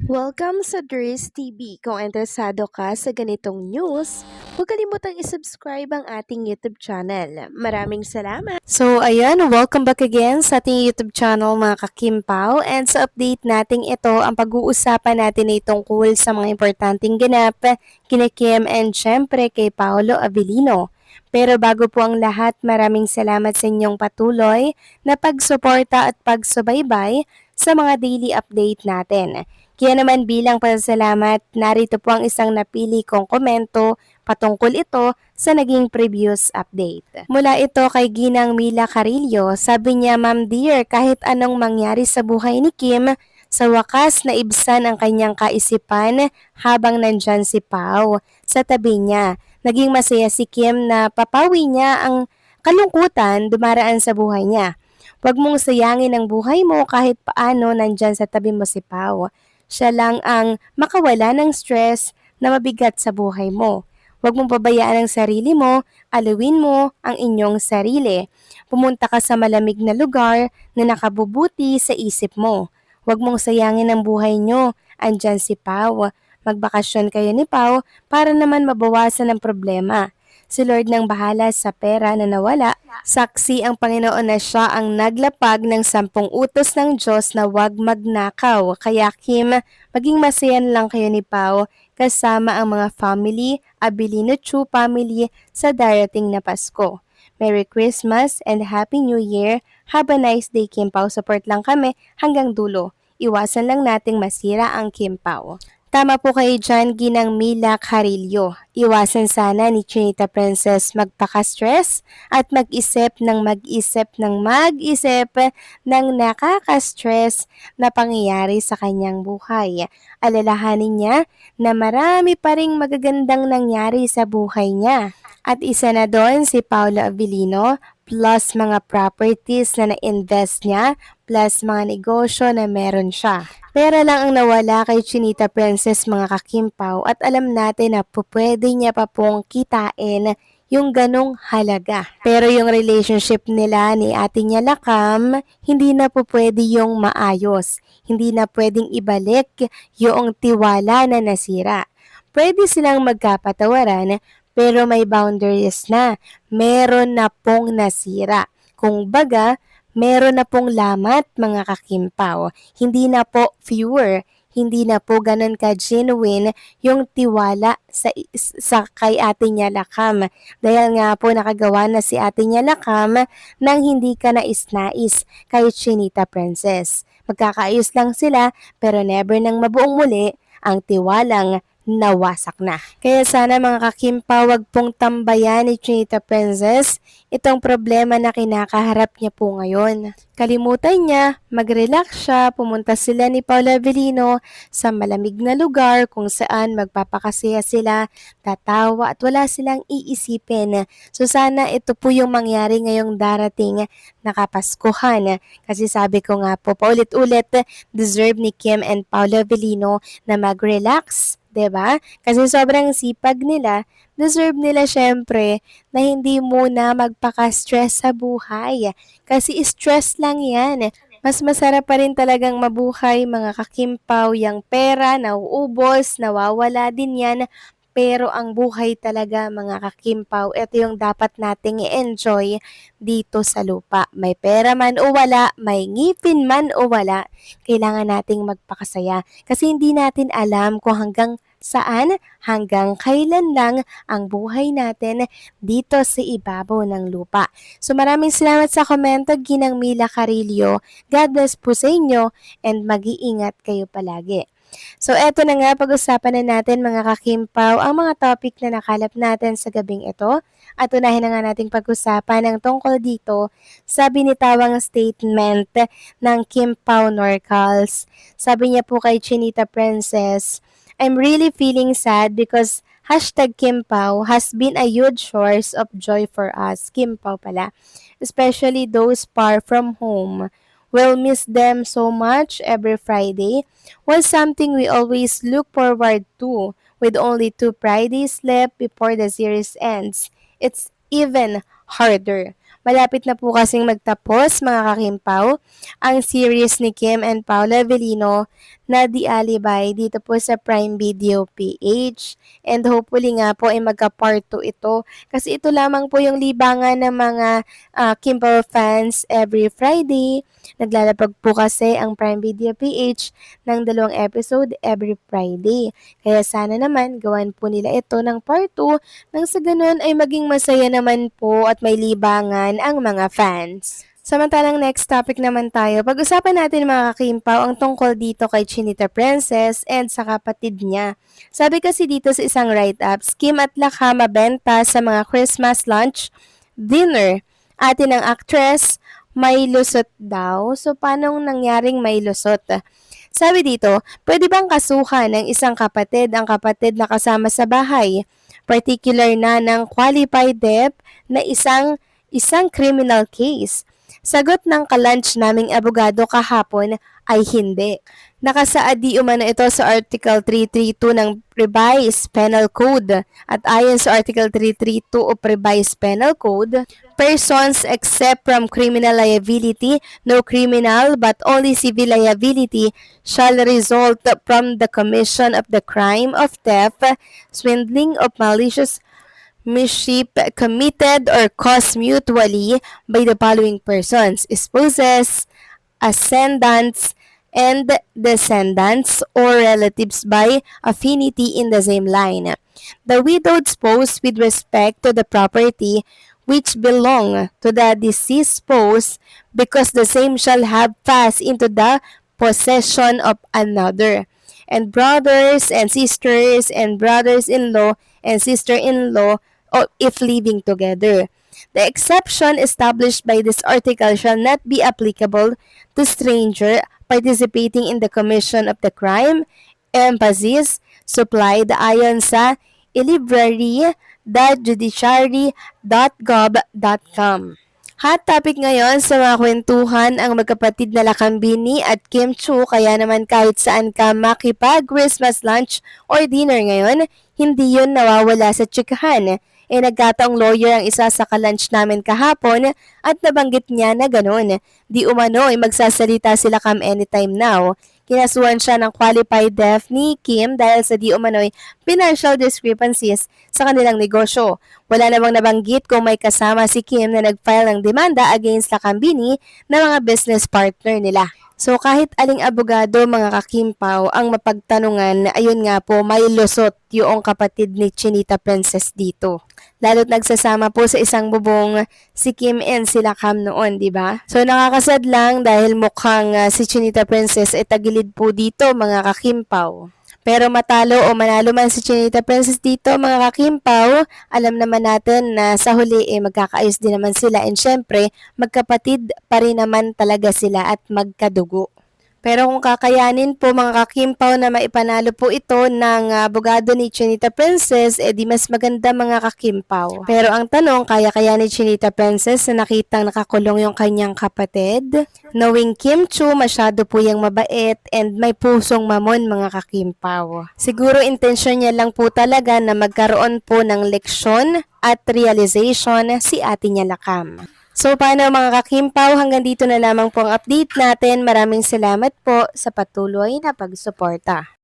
Welcome sa Dries TV. Kung interesado ka sa ganitong news, huwag kalimutang isubscribe ang ating YouTube channel. Maraming salamat! So ayan, welcome back again sa ating YouTube channel mga kakimpaw. And sa update nating ito, ang pag-uusapan natin ay tungkol sa mga importanteng ganap kina Kim and syempre kay Paolo Avellino. Pero bago po ang lahat, maraming salamat sa inyong patuloy na pagsuporta at pagsubaybay sa mga daily update natin. Kaya naman bilang pasasalamat, narito po ang isang napili kong komento patungkol ito sa naging previous update. Mula ito kay Ginang Mila Carillo, sabi niya, "Ma'am dear, kahit anong mangyari sa buhay ni Kim, sa wakas naibsan ang kanyang kaisipan habang nandyan si Pao sa tabi niya. Naging masaya si Kim na papawi niya ang kalungkutan dumaraan sa buhay niya. Huwag mong sayangin ang buhay mo kahit paano nandyan sa tabi mo si Pao. Siya lang ang makawala ng stress na mabigat sa buhay mo. Huwag mong pabayaan ang sarili mo, alawin mo ang inyong sarili. Pumunta ka sa malamig na lugar na nakabubuti sa isip mo. Huwag mong sayangin ang buhay nyo, andyan si Pao. Magbakasyon kayo ni Pao para naman mabawasan ang problema. Si Lord nang bahala sa pera na nawala. Saksi ang Panginoon na siya ang naglapag ng 10 utos ng Diyos na huwag magnakaw. Kaya Kim, maging masayan lang kayo ni Pao kasama ang mga family, Avellino Chu family sa darating na Pasko. Merry Christmas and Happy New Year. Have a nice day, Kim Pao. Support lang kami hanggang dulo. Iwasan lang nating masira ang Kim Pao." Tama po kayo dyan, Ginang Mila Carillo. Iwasan sana ni Chinita Princess magpaka-stress at mag-isip ng nakaka-stress na pangyayari sa kanyang buhay. Alalahanin niya na marami pa ring magagandang nangyari sa buhay niya. At isa na doon si Paolo Avellino plus mga properties na na-invest niya plus mga negosyo na meron siya. Pera lang ang nawala kay Chinita Princess mga kakimpaw at alam natin na pwede niya pa pong kitain yung ganong halaga. Pero yung relationship nila ni Ate niya Lakam, hindi na po pwede yung maayos. Hindi na pwedeng ibalik yung tiwala na nasira. Pwede silang magkapatawaran pero may boundaries na. Meron na pong nasira. Kung baga, meron na pong lamat mga kakimpaw. Hindi na po pure. Hindi na po ganun ka-genuine yung tiwala sa kay Ate niya Lakam. Dahil nga po nakagawa na si Ate niya Lakam nang hindi ka nais-nais kay Chinita Princess. Magkakaayos lang sila pero never nang mabuong muli ang tiwalang nawasak na. Kaya sana mga kakimpaw, wag pong tambayan ni Chinita Princess itong problema na kinakaharap niya po ngayon. Kalimutan niya, mag-relax siya, pumunta sila ni Paolo Avellino sa malamig na lugar kung saan magpapakasaya sila, tatawa at wala silang iisipin. So sana ito po yung mangyari ngayong darating na Kapaskuhan. Kasi sabi ko nga po, paulit-ulit, deserve ni Kim and Paolo Avellino na mag-relax. 'Di ba? Kasi sobrang sipag nila, deserve nila syempre na hindi muna magpaka-stress sa buhay. Kasi stress lang 'yan. Mas masarap pa rin talagang mabuhay mga kakimpaw, yang pera nauubos, nawawala din 'yan. Pero ang buhay talaga mga kakimpaw, ito yung dapat nating i-enjoy dito sa lupa. May pera man o wala, may ngipin man o wala, kailangan nating magpakasaya. Kasi hindi natin alam kung hanggang saan, hanggang kailan lang ang buhay natin dito sa ibabaw ng lupa. So maraming salamat sa komento, Ginang Mila Carillo. God bless po sa inyo and mag-iingat kayo palagi. So eto na nga, pag-usapan na natin mga kakimpaw ang mga topic na nakalap natin sa gabing ito. At unahin na nga nating pag-usapan ang tungkol dito sa binitawang statement ng Kim Pao Norcals. Sabi niya po kay Chinita Princess, "I'm really feeling sad because Kim Pao has been a huge source of joy for us." Kim Pao pala. "Especially those far from home. We'll miss them so much every Friday. Was something we always look forward to with only 2 Fridays left before the series ends. It's even harder." Malapit na po kasing magtapos mga kakimpaw ang series ni Kim and Paolo Avellino na The Alibay dito po sa Prime Video PH. And hopefully nga po ay magka-part 2 ito. Kasi ito lamang po yung libangan ng mga Kimball fans every Friday. Naglalabag po kasi ang Prime Video PH ng 2 episode every Friday. Kaya sana naman gawan po nila ito ng part 2 nang sa ganun ay maging masaya naman po at may libangan ang mga fans. Samantalang next topic naman tayo, pag-usapan natin mga kakimpaw ang tungkol dito kay Chinita Princess and sa kapatid niya. Sabi kasi dito sa isang write-up, Kim at Lakha mabenta sa mga Christmas lunch, dinner. Atin ang actress, may lusot daw. So paano nangyaring may lusot? Sabi dito, pwede bang kasuhan ng isang kapatid ang kapatid na kasama sa bahay? Particular na ng qualified debt na isang criminal case. Sagot ng kalunch naming abogado kahapon ay hindi. Nakasaad di umano ito sa Article 332 ng Revised Penal Code at ayon sa Article 332 of Revised Penal Code, persons except from criminal liability, no criminal but only civil liability shall result from the commission of the crime of theft, swindling of malicious mischief committed or caused mutually by the following persons: spouses, ascendants, and descendants or relatives by affinity in the same line. The widowed spouse with respect to the property which belong to the deceased spouse because the same shall have passed into the possession of another. And brothers and sisters and brothers-in-law and sister-in-law if living together. The exception established by this article shall not be applicable to stranger participating in the commission of the crime. Emphasis supplied ayon sa ilibrary.judiciary.gov.com. Hot topic ngayon sa mga kwentuhan ang magkapatid na Lakambini at Kim Chu, kaya naman kahit saan ka makipag-Christmas lunch or dinner ngayon, hindi yun nawawala sa tsikahan. Nagkataong lawyer ang isa sa kalunch namin kahapon at nabanggit niya na ganun. Di umano ay magsasalita sila Kam anytime now. Kinasuhan siya ng qualified debt ni Kim dahil sa di umano'y financial discrepancies sa kanilang negosyo. Wala namang nabanggit kung may kasama si Kim na nag-file ng demanda against Lakambini na mga business partner nila. So kahit aling abogado mga kakimpaw ang mapagtanungan, ayun nga po may lusot yung kapatid ni Chinita Princess dito. Lalo't nagsasama po sa isang bubong si Kim and sila Kam noon, di ba? So nakakasad lang dahil mukhang si Chinita Princess ay tagilid po dito mga kakimpaw. Pero matalo o manalo man si Chinita Princess dito mga kakimpaw, alam naman natin na sa huli magkakaayos din naman sila and syempre magkapatid pa rin naman talaga sila at magkadugo. Pero kung kakayanin po mga kakimpaw na maipanalo po ito ng abogado ni Chinita Princess, di mas maganda mga kakimpaw. Pero ang tanong, kaya ni Chinita Princess na nakitang nakakulong yung kanyang kapatid? Knowing Kim Chu, masyado po yung mabait and may pusong mamon mga kakimpaw. Siguro intensyon niya lang po talaga na magkaroon po ng leksyon at realization si ate niya Lakam. So paano mga kakimpaw, hanggang dito na lamang po ang update natin. Maraming salamat po sa patuloy na pagsuporta.